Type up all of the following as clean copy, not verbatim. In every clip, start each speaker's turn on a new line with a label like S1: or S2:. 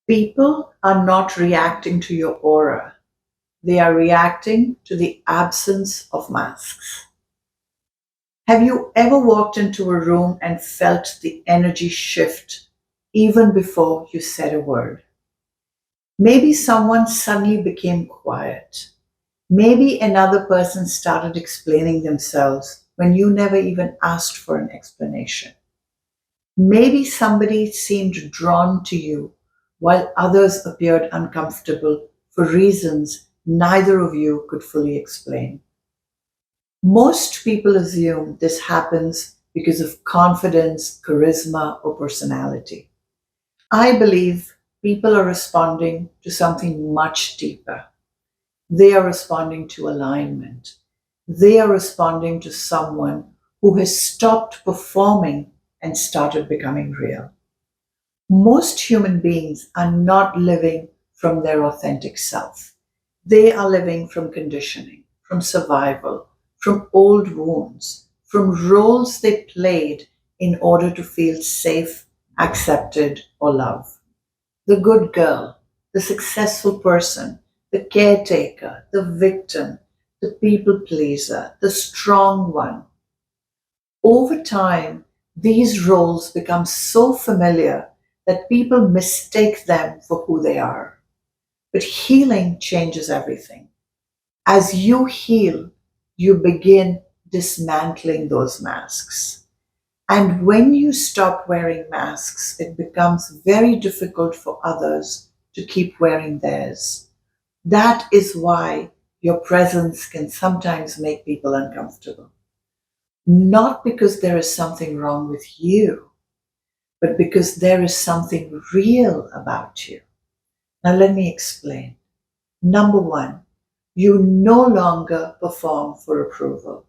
S1: People are not reacting to your aura, they are reacting to the absence of masks. Have you ever walked into a room and felt the energy shift even before you said a word? Maybe someone suddenly became quiet. Maybe another person started explaining themselves when you never even asked for an explanation. Maybe somebody seemed drawn to you while others appeared uncomfortable for reasons neither of you could fully explain. Most people assume this happens because of confidence, charisma, or personality. I believe people are responding to something much deeper. They are responding to alignment. They are responding to someone who has stopped performing and started becoming real. Most human beings are not living from their authentic self. They are living from conditioning, from survival, from old wounds, from roles they played in order to feel safe, accepted, or loved. The good girl, the successful person, the caretaker, the victim, the people pleaser, the strong one. Over time, these roles become so familiar that people mistake them for who they are. But healing changes everything. As you heal, you begin dismantling those masks. And when you stop wearing masks, it becomes very difficult for others to keep wearing theirs. That is why your presence can sometimes make people uncomfortable. Not because there is something wrong with you, but because there is something real about you. Now, let me explain. Number one, you no longer perform for approval.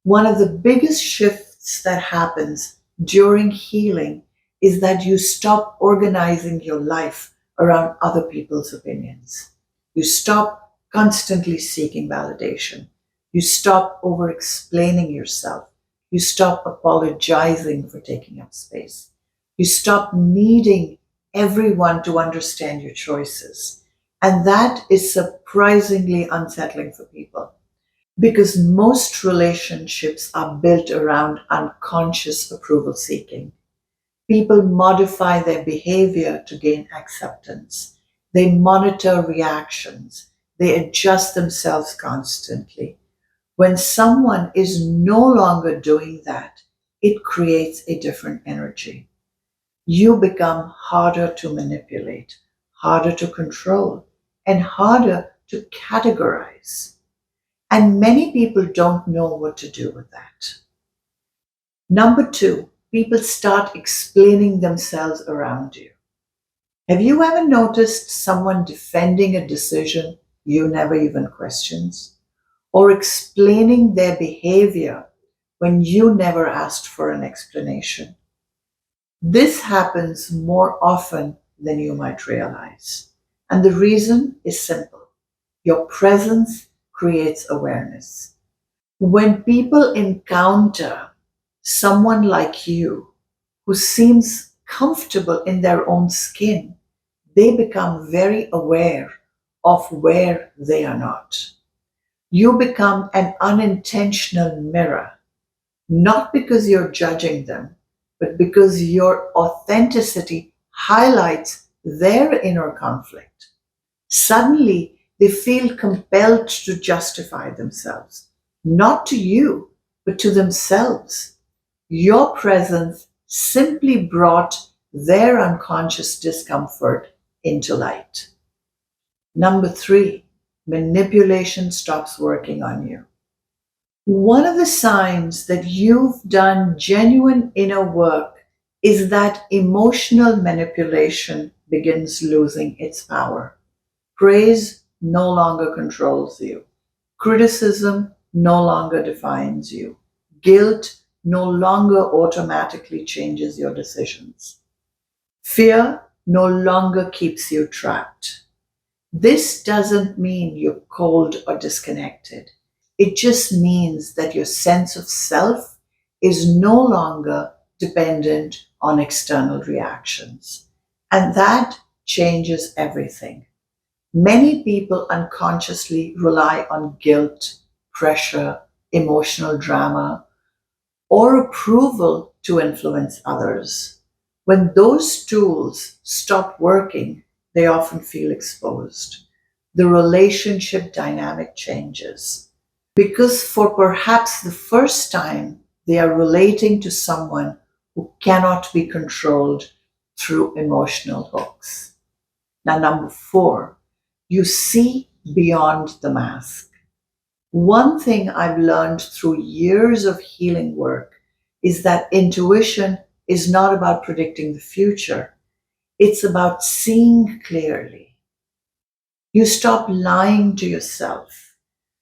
S1: One of the biggest shifts that happens during healing is that you stop organizing your life around other people's opinions. You stop constantly seeking validation. You stop over explaining yourself. You stop apologizing for taking up space. You stop needing everyone to understand your choices. And that is surprisingly unsettling for people because most relationships are built around unconscious approval seeking. People modify their behavior to gain acceptance. They monitor reactions. They adjust themselves constantly. When someone is no longer doing that, it creates a different energy. You become harder to manipulate, harder to control, and harder to categorize. And many people don't know what to do with that. Number two, people start explaining themselves around you. Have you ever noticed someone defending a decision you never even questions? Or explaining their behavior when you never asked for an explanation? This happens more often than you might realize. And the reason is simple. Your presence creates awareness. When people encounter someone like you who seems comfortable in their own skin, they become very aware of where they are not. You become an unintentional mirror, not because you're judging them, but because your authenticity highlights their inner conflict. Suddenly, they feel compelled to justify themselves, not to you, but to themselves. Your presence simply brought their unconscious discomfort into light. Number three, manipulation stops working on you. One of the signs that you've done genuine inner work is that emotional manipulation begins losing its power. Praise no longer controls you. Criticism no longer defines you. Guilt no longer automatically changes your decisions. Fear no longer keeps you trapped. This doesn't mean you're cold or disconnected. It just means that your sense of self is no longer dependent on external reactions. And that changes everything. Many people unconsciously rely on guilt, pressure, emotional drama, or approval to influence others. When those tools stop working, they often feel exposed. The relationship dynamic changes because, for perhaps the first time, they are relating to someone who cannot be controlled through emotional hooks. Now, number four, you see beyond the mask. One thing I've learned through years of healing work is that intuition is not about predicting the future, it's about seeing clearly. You stop lying to yourself.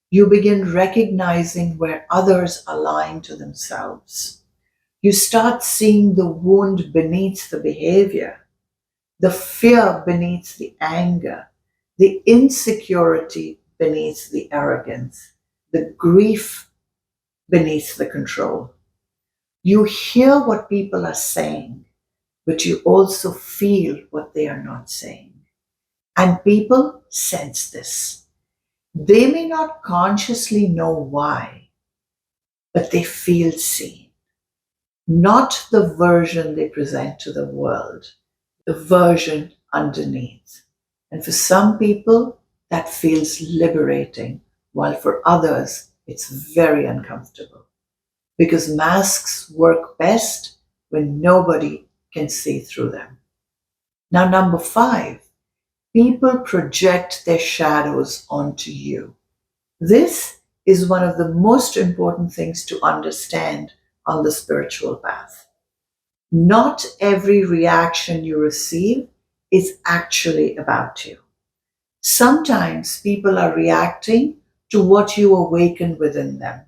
S1: You begin recognizing where others are lying to themselves. You start seeing the wound beneath the behavior, the fear beneath the anger, the insecurity beneath the arrogance, the grief beneath the control. You hear what people are saying, but you also feel what they are not saying. And people sense this. They may not consciously know why, but they feel seen. Not the version they present to the world, the version underneath. And for some people, that feels liberating, while for others, it's very uncomfortable. Because masks work best when nobody can see through them. Now, number five, people project their shadows onto you. This is one of the most important things to understand on the spiritual path. Not every reaction you receive is actually about you. Sometimes people are reacting to what you awaken within them.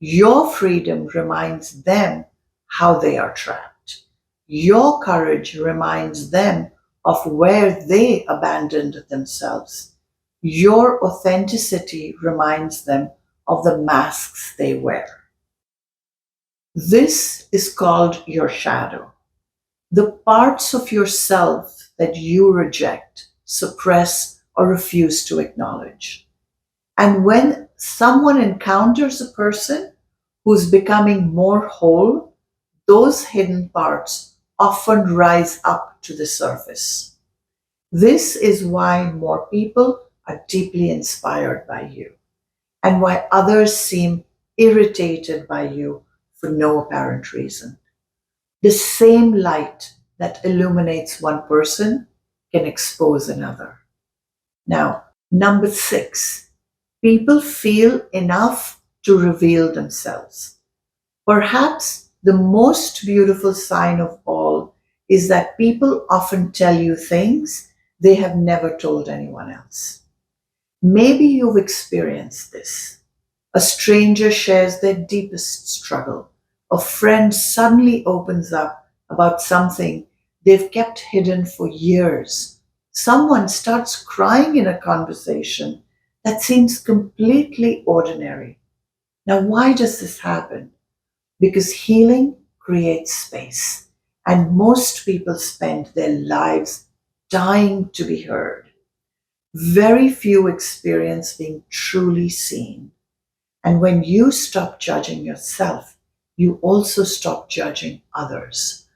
S1: Your freedom reminds them how they are trapped. Your courage reminds them of where they abandoned themselves. Your authenticity reminds them of the masks they wear. This is called your shadow. The parts of yourself that you reject, suppress, or refuse to acknowledge. And when someone encounters a person who's becoming more whole, those hidden parts often rise up to the surface. This is why more people are deeply inspired by you, and why others seem irritated by you for no apparent reason. The same light that illuminates one person can expose another. Now, number six, people feel enough to reveal themselves. Perhaps the most beautiful sign of all is that people often tell you things they have never told anyone else. Maybe you've experienced this. A stranger shares their deepest struggle. A friend suddenly opens up about something they've kept hidden for years. Someone starts crying in a conversation that seems completely ordinary. Now, why does this happen? Because healing creates space, and most people spend their lives dying to be heard. Very few experience being truly seen. And when you stop judging yourself, you also stop judging others.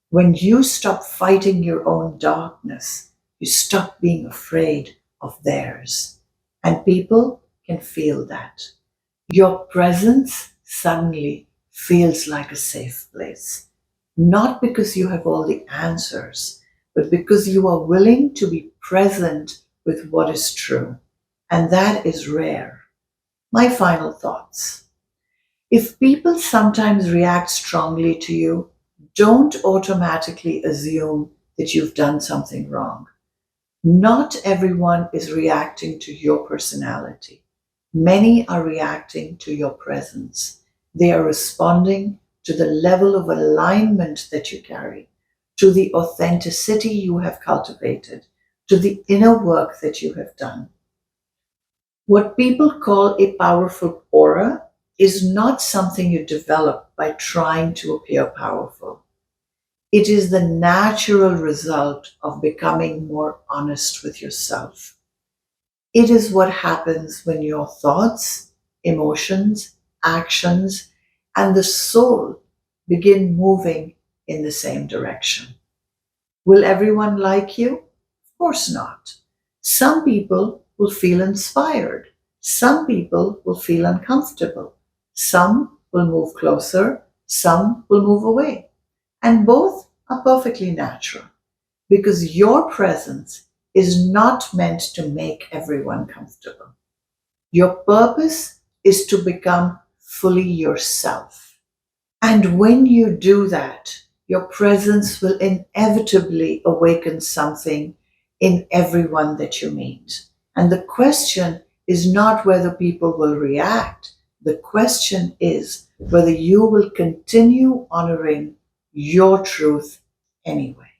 S1: When you stop fighting your own darkness, you stop being afraid of theirs. And people can feel that. Your presence suddenly feels like a safe place. Not because you have all the answers, but because you are willing to be present with what is true. And that is rare. My final thoughts. If people sometimes react strongly to you, don't automatically assume that you've done something wrong. Not everyone is reacting to your personality. Many are reacting to your presence. They are responding to the level of alignment that you carry, to the authenticity you have cultivated, to the inner work that you have done. What people call a powerful aura is not something you develop by trying to appear powerful. It is the natural result of becoming more honest with yourself. It is what happens when your thoughts, emotions, actions, and the soul begin moving in the same direction. Will everyone like you? Of course not. Some people will feel inspired. Some people will feel uncomfortable. Some will move closer. Some will move away. And both are perfectly natural because your presence is not meant to make everyone comfortable. Your purpose is to become fully yourself. And when you do that, your presence will inevitably awaken something in everyone that you meet. And the question is not whether people will react. The question is whether you will continue honoring your truth anyway.